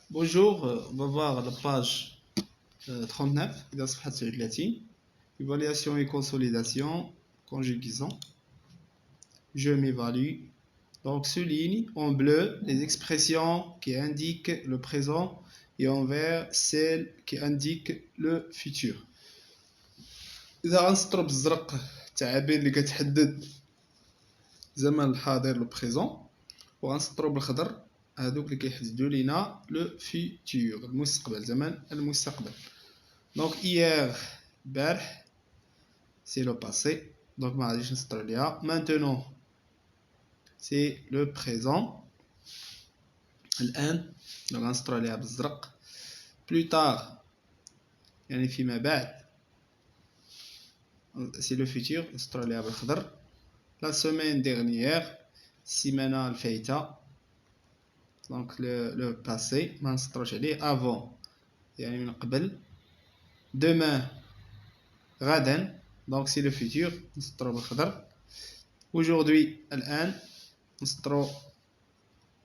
Bonjour, on va voir la page 39, dans صفحة 39, évaluation et consolidation, conjugaison, je m'évalue. Donc souligne en bleu les expressions qui indiquent le présent et en vert celles qui indiquent le futur. إذا غنسطرو بالزرق التعابير اللي كتحدد زمن الحاضر لو بريزون وغنسطرو بالخضر هادوك اللي كيحددوا لينا لو فيتور المستقبل زمن المستقبل. دونك hier البارح c'est le passé donc ما غاديش نسطرو ليها. maintenant c'est le présent الان دونك غنسطرو ليها بالزرق. plus tard يعني فيما بعد c'est le futur نسطرو ليها بالخضر. la semaine dernière السيمانه الفايته donc le passé ما نسطروش عليه. avant يعني من قبل. demain غدا donc c'est le futur نسطرو بالخضر. aujourd'hui الآن نسطرو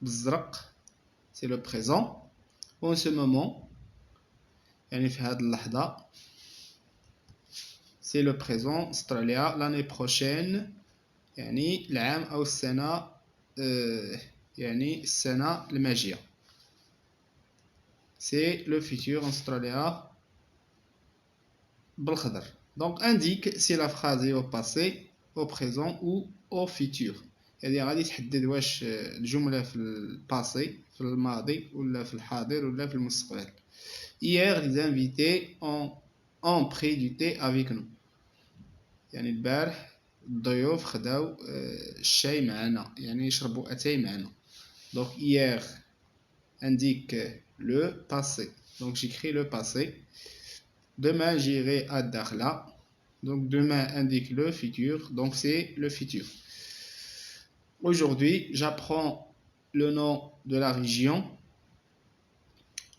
بالزرق c'est le présent. en ce moment يعني في هذه اللحظة c'est le présent نسطرو عليها. l'année prochaine يعني العام أو السنة يعني السنة الماجية c'est le futur نسطرو عليها بالخضر. donc indique si la phrase est au passé, au présent ou au futur. يعني غادي تحدد واش الجملة في الباسي في الماضي ولا في الحاضر ولا في المستقبل. hier les invités ont pris du thé avec nous يعني البارح الضيوف خداو الشاي معنا يعني يشربوا اتاي معنا. donc hier indique le passé donc j'écris le passé. demain j'irai à Dakhla donc demain indique le futur donc c'est le futur. aujourd'hui j'apprends le nom de la région.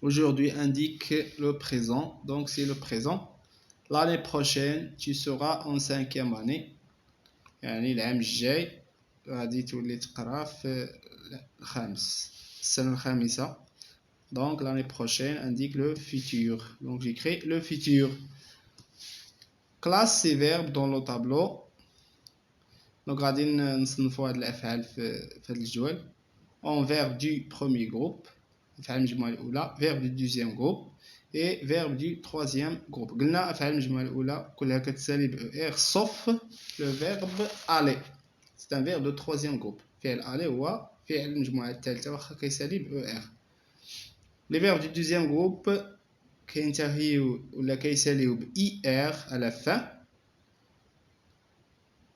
aujourd'hui indique le présent donc c'est le présent. l'année prochaine tu seras en 5e année يعني العام الجاي غادي تولي تقرا في الخامس السنة الخامسة. donc l'année prochaine indique le futur donc j'écris le futur. classe ces verbes dans le tableau donc غادي نصنفوا هاد الافعال في هاد الجدول. en verbe du premier groupe افعال المجموعه الاولى. verbe du deuxième groupe et verbe du troisième groupe. قلنا افعال المجموعه الاولى كلها كتسالي ب er sauf le verbe aller c'est un verbe de troisième groupe. فعل aller هو فعل المجموعه الثالثه واخا كيسالي ب er. les verbes du deuxième groupe كينتهيو ولا كيساليو ب er à la fin.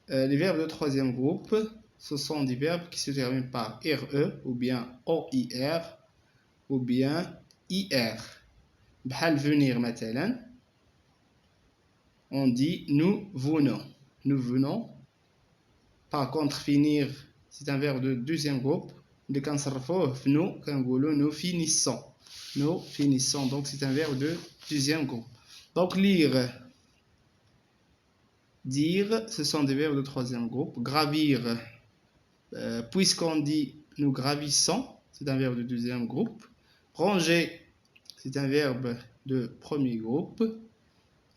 les verbes de troisième groupe, ce sont des verbes qui se terminent par RE ou bien OIR ou bien IR. بحال venir مثلا on dit nous venons. Nous venons. Par contre finir c'est un verbe de deuxième groupe. اللي كنصرفوه في nous كنقولوا nous finissons. Nous finissons donc c'est un verbe de deuxième groupe. donc lire dire, ce sont des verbes de troisième groupe. gravir, puisqu'on dit nous gravissons, c'est un verbe de deuxième groupe. ranger, c'est un verbe de premier groupe.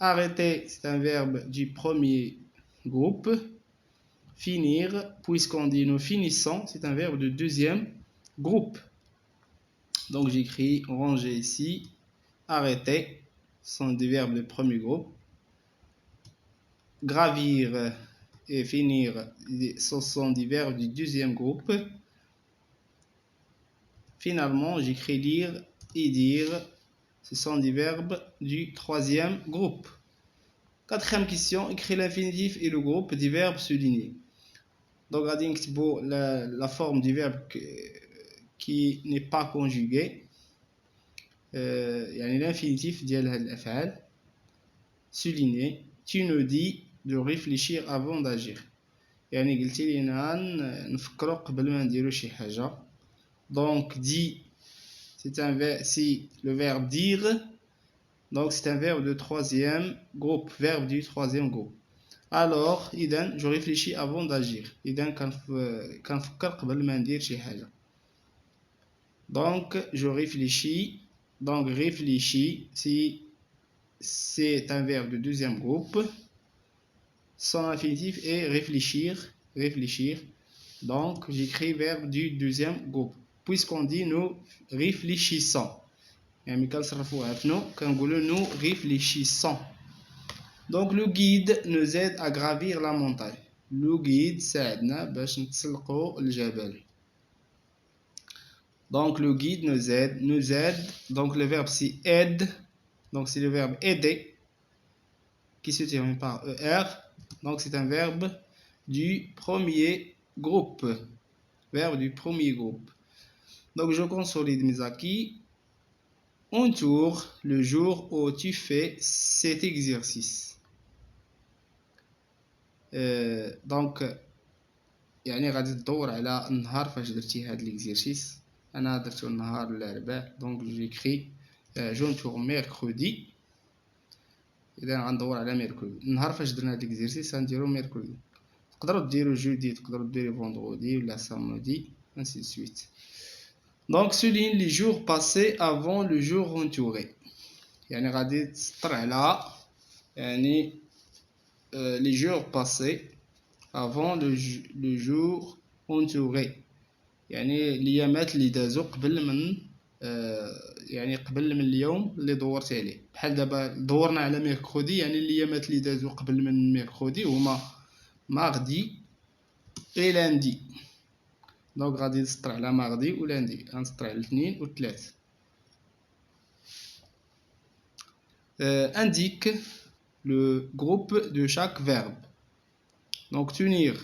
arrêter, c'est un verbe du premier groupe. finir, puisqu'on dit nous finissons, c'est un verbe de deuxième groupe. donc j'écris ranger ici. arrêter, ce sont des verbes de premier groupe. gravir et finir, ce sont des verbes du deuxième groupe. finalement j'écris lire et dire, ce sont des verbes du troisième groupe. quatrième question, écris l'infinitif et le groupe des verbes soulignés. donc غادي نكتبوا la forme du verbe qui n'est pas conjugué يعني l'infinitif ديال هاد الافعال souligné. tu nous dis de réfléchir avant d'agir يعني قلتي لينا نفكروا قبل ما نديروا شي حاجه. donc dit c'est le verbe dire donc c'est un verbe de troisième groupe. verbe du troisième groupe. alors إذن je réfléchis avant d'agir إذن كنفكر قبل ما ندير شي حاجه. Donc, je réfléchis. Donc, réfléchis, si c'est un verbe de deuxième groupe, son infinitif est réfléchir. Réfléchir. Donc, j'écris verbe du deuxième groupe. Puisqu'on dit nous réfléchissons. يعني كنصرفوها فنو كنقولوا nous réfléchissons. Donc le guide nous aide à gravir la montagne. Le guide ساعدنا باش نتسلقوا الجبل. Donc le guide nous aide. Donc le verbe c'est aide. Donc c'est le verbe aider qui se termine par er. Donc c'est un verbe du premier groupe. Verbe du premier groupe. Donc je consolide mes acquis. Entoure le jour où tu fais cet exercice. دونك يعني غادي تدور على النهار فاش درتي هاد ليكزيرسيس. انا درتو النهار الاربعاء دونك جيكري جونتور ميركودي. اذا غندور على ميركودي النهار فاش درنا هاد ليكزيرسيس غنديرو ميركودي. تقدروا ديروا جودي تقدروا ديروا فوندردي ولا سامدي ainsi de suite. Donc souligne les jours passés avant le jour entouré. يعني غادي تسطر على يعني les jours passés avant le jour entouré. يعني الأيامات اللي دازو قبل من يعني قبل من اليوم اللي دورت عليه. بحال دابا دورنا على ميركودي يعني الأيامات اللي دازو قبل من ميركودي هما ماردي اي لاندي. دونك غادي نسطر على ماردي و لاندي غنسطر على الاثنين والثلاث. Indique le groupe de chaque verbe. Donc tenir,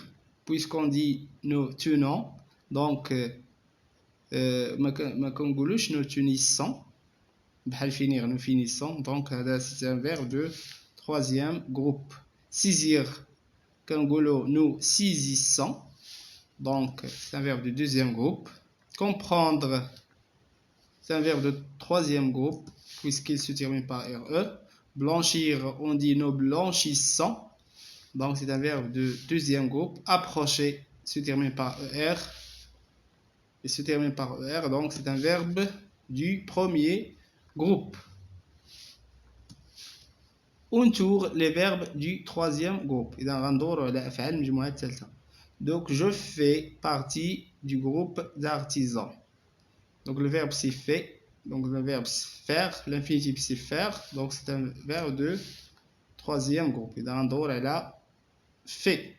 puisqu'on dit nous tenons, donc ما كنقولوش nous tenissons بحال finir nous finissons. Donc c'est un verbe de troisième groupe. Saisir كنقولو nous saisissons, donc c'est un verbe de deuxième groupe. Comprendre, c'est un verbe de troisième groupe puisqu'il se termine par re. Blanchir, on dit nous blanchissons, donc c'est un verbe de deuxième groupe. Approcher se termine par er et se termine par er, donc c'est un verbe du premier groupe. Entoure les verbes du troisième groupe. Donc je fais partie du groupe d'artisans. Donc le verbe c'est fait. Donc le verbe c'est faire, l'infinitif c'est faire, donc c'est un verbe de troisième groupe. Elle a fait.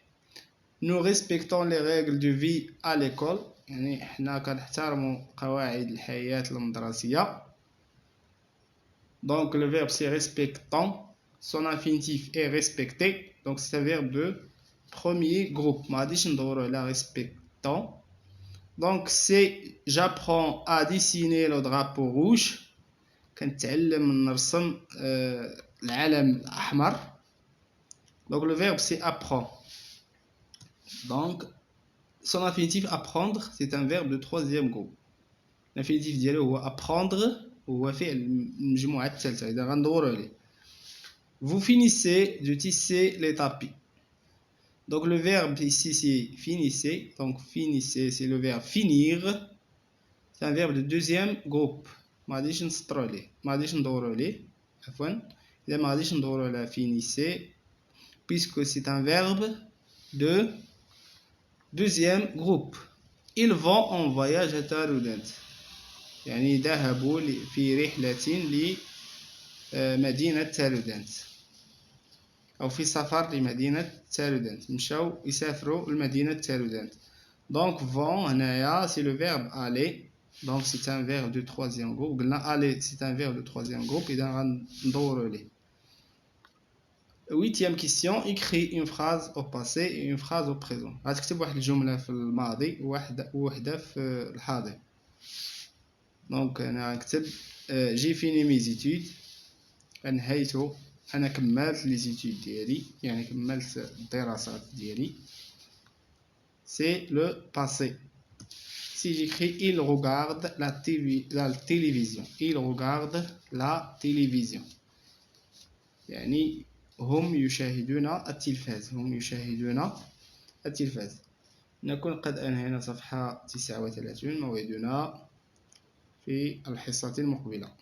Nous respectons les règles de vie à l'école. يعني حنا كنحترموا قواعد الحياة المدرسية. Donc le verbe c'est respectant. Son infinitif est respecté. Donc c'est un verbe de premier groupe. ما غاديش ندورو على respectant. Donc c'est j'apprends à dessiner le drapeau rouge. كنتعلم نرسم العلم الأحمر. Donc le verbe c'est apprend. Donc son infinitif apprendre c'est un verbe de troisième groupe. L'infinitif ديالو هو apprendre وهو فعل المجموعة الثالثة. إذا غندورو عليه. Vous finissez de tisser les tapis. Donc le verbe ici c'est finissez. Donc finissez c'est le verbe finir. C'est un verbe de deuxième groupe. ما غاديش نسطرو عليه ما غاديش ندورو عليه عفوا إذا ما غاديش ندورو على finissez puisque c'est un verbe de deuxième groupe. Ils vont en voyage à تارودانت. يعني ذهبوا في رحلة لمدينة تارودانت أو في سفر لمدينة تارودانت. مشاو يسافروا لمدينة تارودانت. Donc vont هنايا c'est le verbe aller. Donc c'est un verbe de troisième groupe. Aller c'est un verbe de troisième groupe. إذا غندورو عليه. Huitième question, écris une phrase au passé et une phrase au présent. غتكتب واحد الجملة في الماضي وواحدة في الحاضر. Donc أنا غنكتب j'ai fini mes études. أنهيت أنا كملت les études ديالي يعني كملت الدراسات ديالي. C'est le passé. Si j'écris il regarde la télévision. Il regarde la télévision. يعني هم يشاهدون التلفاز. هم يشاهدون التلفاز. نكون قد أنهينا صفحة 39. موعدنا في الحصة المقبلة.